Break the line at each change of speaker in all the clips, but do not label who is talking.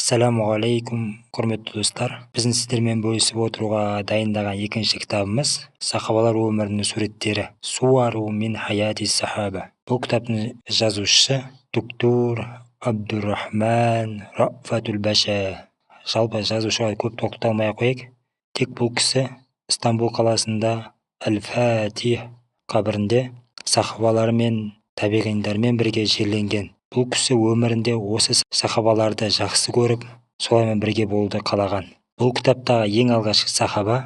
Ассалаумағалейкум, құрметті достар. Біздің сіздермен бөлісіп отыруға дайындаған екінші кітабымыз «Сахабалар өмірінің суреттері. Суару мин хаяти сахаба». Бұл кітаптың жазушысы доктор Абдурахман Рафатул Баша. Жалпы жазушыға көп тоқталмай қояйық. Тек бұл кісі Стамбул қаласында Әл-Фатих қабірінде сахабалар мен табиғиндармен бірге жерленген. Бұл кісі өмірінде осы сахабаларды жақсы көріп, солармен бірге болуды қалаған. Бұл кітаптағы ең алғашқы сахаба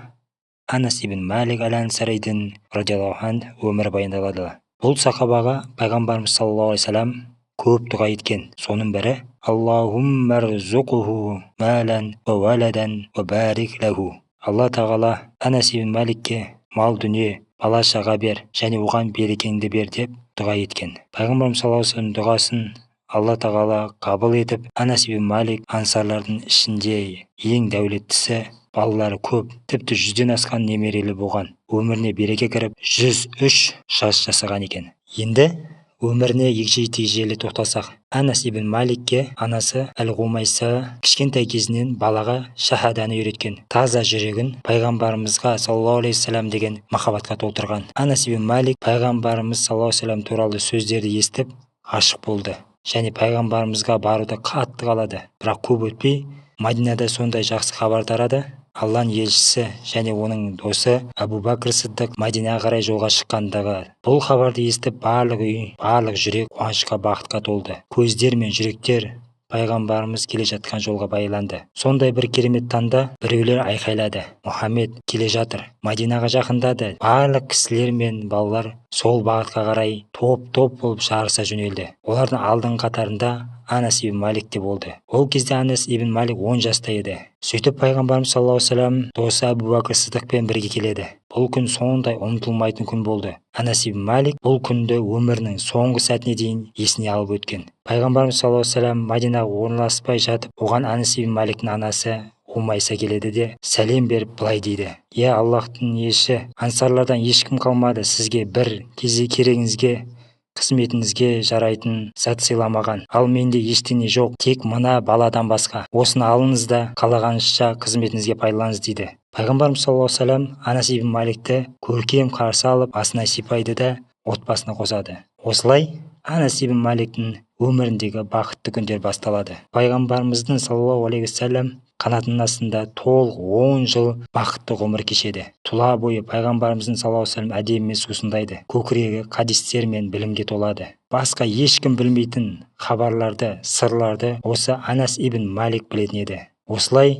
Анас ибн Малик әл-Ансаридің радиаллаху анху өмірі баяндалады. Бұл сахабаға пайғамбарымыз саллаллаху алейхи вассалам көп дұға еткен. Соның бірі Аллахумма рзуқху малан ва валадан ва барик лаху. Алла тағала Анас ибн Маликке мал дүние, бала шаға бер және оған берекеңді бер деп дұға еткен. Пайғамбарымыз саллаллаху алейхи вассалам дұғасын Алла тағала қабыл етіп, Анас ибн Малик ансарлардың ішінде ең дәулеттісі, балалары көп, тіпті 100-ден асқан немерелі болған. Өміріне береке кіріп, 103 жас жасаған екен. Енді өміріне егжей-тегжейлі тоқталсақ, Анас ибн Маликке анасы Әл-Ғумайса кішкентай кезінен балаға шахаданы үйреткен. Таза жүрегін пайғамбарымызға саллаллаху алейхи вассалам деген махаббатқа толтырған. Анас ибн Малик пайғамбарымыз саллаллаху алейхи вассалам туралы сөздерді естіп ғашық болды. Және пайғамбарымызға баруды қатты қалады. Бірақ көп өтпей Мадинада сондай жақсы хабар тарады. Алланың елшісі және оның досы Абу Бәкір Сиддиқ Мадинаға қарай жолға шыққандағы бұл хабарды естіп барлық үй, барлық жүрек қуанышқа, бақытқа толды. Көздер мен жүректер пайғамбарымыз келе жатқан жолға байланды. Сондай бір керемет таңда біреулер айқайлады: Мұхаммед келе жатыр. Мадинаға жақындады. Барлық кісілер мен балалар сол бағытқа қарай топ-топ болып жарыса жөнелді. Олардың алдың қатарында Анас ибн Малик те болды. Ол кезде Анас ибн Малик 10 жаста еді. Сөйтіп пайғамбарымыз саллаллаху алейхи вассалам досы Абу Бәкір Сиддиқпен бірге келеді. Бұл күн сондай ұмытылмайтын күн болды. Анас ибн Малик бұл күнді өмірінің соңғы сәтіне дейін есіне алып өткен. Пайғамбарымыз саллаллаху алейхи вассалам Мадинаға орналаспай жатып, оған Анас ибн Маликтің анасы Умайса келеді де сәлем беріп былай дейді: «Иә Аллахтың елшісі, ансарлардан ешкім қалмады сізге бір кезде керегіңізге, қызметіңізге жарайтын зат сыйламаған. Ал менде ештеңе жоқ, тек мына баладан басқа. Осыны алыңыз да қалағаныңызша қызметіңізге пайдаланыңыз» дейді. Пайғамбарымыз саллаллаху алейхи вассалам Анас ибн Маликті көркем қарсы алып, басына сипайды да отбасына қосады. Осылай Анас ибн Маликтің өміріндегі бақытты күндер басталады. Пайғамбарымыздың саллаллаху алейхи вассалам қанатының астында толық 10 жыл бақытты ғұмыр кешеді. Тұла бойы пайғамбарымыздың саллаллаху алейхи вассалам әдемімен сусындайды. Көкірегі хадистер мен білімге толады. Басқа ешкім білмейтін хабарларды, сырларды осы Анас ибн Малик білетін еді. Осылай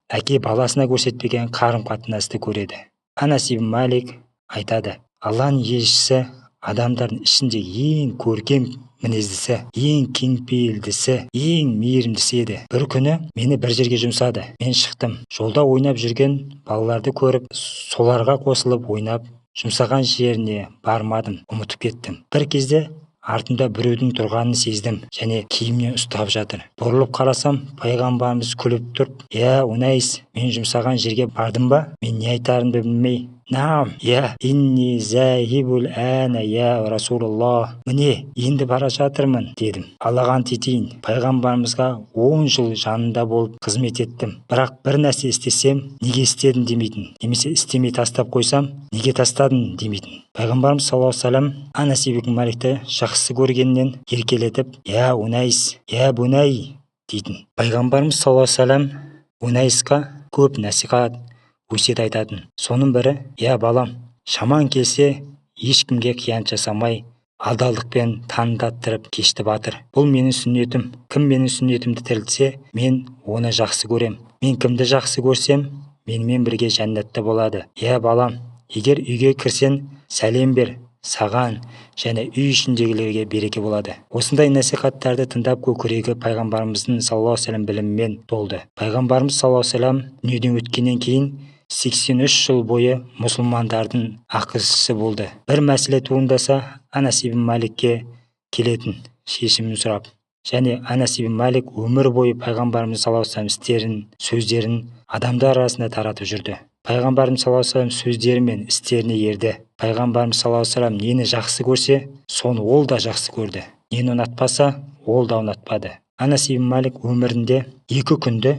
әке баласына көрсетпеген қарым-қатынасты көреді. Анас ибн Малик айтады: Алланың елшісі адамдардың ішінде ең көркем мінездісі, ең кеңпейілдісі, ең мейірімдісі еді. Бір күні мені бір жерге жұмсады. Мен шықтым. Жолда ойнап жүрген балаларды көріп, соларға қосылып ойнап, жұмсаған жеріне бармадым, ұмытып кеттім. Бір кезде артымда біреудің тұрғанын сездім және киімнен ұстап жатыр. Бұрылып қарасам, пайғамбарымыз күліп тұрып: «Я Унайс, мен жұмсаған жерге бардым ба?» Мен не айтарымды білмей: «Наам, я инни захибул ана я Расулаллах». Міне, енді бара жатырмын дедім. Аллаға ант етейін, пайғамбарымызға 10 жыл жанында болып қызмет еттім. Бірақ бір нәрсе істесем, неге істедің демейтін. Немесе істемей тастап қойсам, неге тастадың демейтін. Пайғамбарымыз саллаллаху алейхи вассалам Анас ибн Маликті жақсы көргеннен еркелетіп: «Я Унайс, я Бунай» дейтін. Пайғамбарымыз саллаллаху алейхи вассалам Унайсқа көп насихат, өсиет айтатын. Соның бірі: «Я балам, шаман келсе, ешкімге қиянат жасамай, адалдықпен таңдаттырып кешті батыр. Бұл менің сүннетім. Кім менің сүннетімді тірілтсе, мен оны жақсы көрем. Мен кімді жақсы көрсем, менімен бірге жәннатта болады. Я балам, егер үйге кірсең, сәлем бер, саған және үй ішіндегілерге береке болады». Осындай насихаттарды тыңдап көкірегі пайғамбарымыздың саллаллаху алейхи вассалам білімімен толды. Пайғамбарымыз саллаллаху алейхи вассалам дүниеден өткеннен кейін 83 жыл бойы мұсылмандардың ақылшысы болды. Бір мәселе туындаса, Анас ибн Маликке келетін шешімін сұрап. Және Анас ибн Малик өмір бойы пайғамбарымыз саллаллаху алейхи вассалам істерін, сөздерін адамдар арасында таратып жүрді. Пайғамбарымыз саллаллаху алейхи вассалам сөздері мен істеріне ерді. Пайғамбарымыз саллаллаху алейхи вассалам нені жақсы көрсе, соны ол да жақсы көрді. Нені ұнатпаса, ол да ұнатпады. Анас ибн Малик өмірінде 2 күнді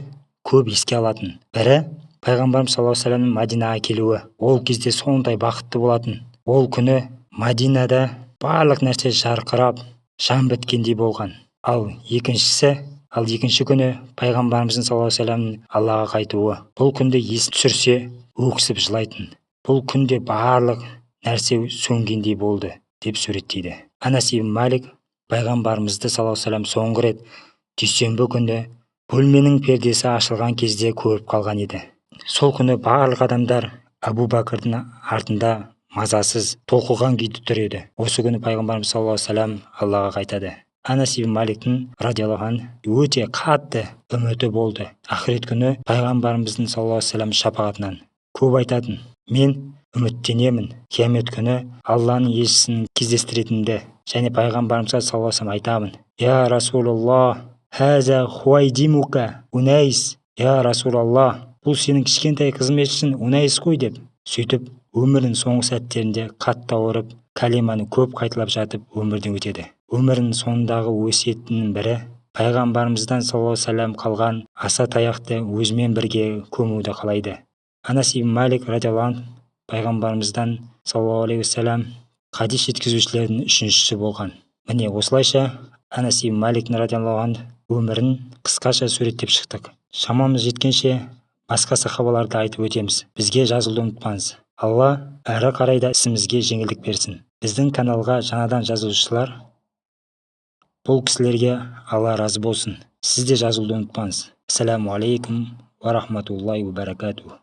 көп еске алатын. Бірі пайғамбарымыз саллаллаху алейхи вассаламның Мәдинаға келуі. Ол кезде сондай бақытты болатын. Ол күні Мәдинада барлық нәрсе жарқырап, жан біткендей болған. Ал екінші күні пайғамбарымыздың саллаллаху алейхи вассаламның Аллаға қайтуы. Бұл күнде есін түсірсе, өксіп жылайтын. Бұл күнде барлық нәрсе сөнгендей болды деп суреттейді. Анас ибн Малик пайғамбарымызды саллаллаху алейхи вассалам соңғы рет дүйсенбі күні бөлменің пердесі ашылған кезде көріп қалған еді. Сол күні барлық адамдар Абу Бәкірдің артында мазасыз, толқыған күйде тұр еді. Осы күні пайғамбарымыз саллаллаху алейхи вассалам Аллаға қайтады. Анас ибн Маликтің радиаллаху анху өте қатты үміті болды. Ақырет күні пайғамбарымыздың саллаллаху алейхи вассалам шапағатынан көп айтатын: мен үміттенемін, қиямет күні Алланың елшісін кездестіретінімді, және пайғамбарымызға саллаллаху алейхи вассалам айтамын: я Расулаллах, хаза хуайдимука Унайс, я Расулаллах, бұл сенің кішкентай қызметшің Унайс қой деп. Сөйтіп өмірінің соңғы сәттерінде қатты ауырып, калиманы көп қайталап жатып өмірден өтеді. Өмірінің соңындағы өсиетінің бірі пайғамбарымыздан саллаллаху алейхи вассалам қалған аса таяқты өзімен бірге көмуді қалайды. Анас ибн Малик радиаллаху анху пайғамбарымыздан саллаллаху алейхи вассалам хадис жеткізушілердің 3-шісі болған. Міне осылайша Анас ибн Маликтің радиаллаху анху өмірін қысқаша суреттеп шықтық. Шамамыз жеткенше басқа сахабаларды айтып өтеміз. Бізге жазылуды ұмытпаңыз. Алла әрі қарай да ісімізге жеңілдік берсін. Біздің каналға жаңадан жазылушылар, бұл кісілерге Алла разы болсын. Сіз де жазылуды ұмытпаңыз. Ассаламу алейкум ва рахматуллахи ва баракатух.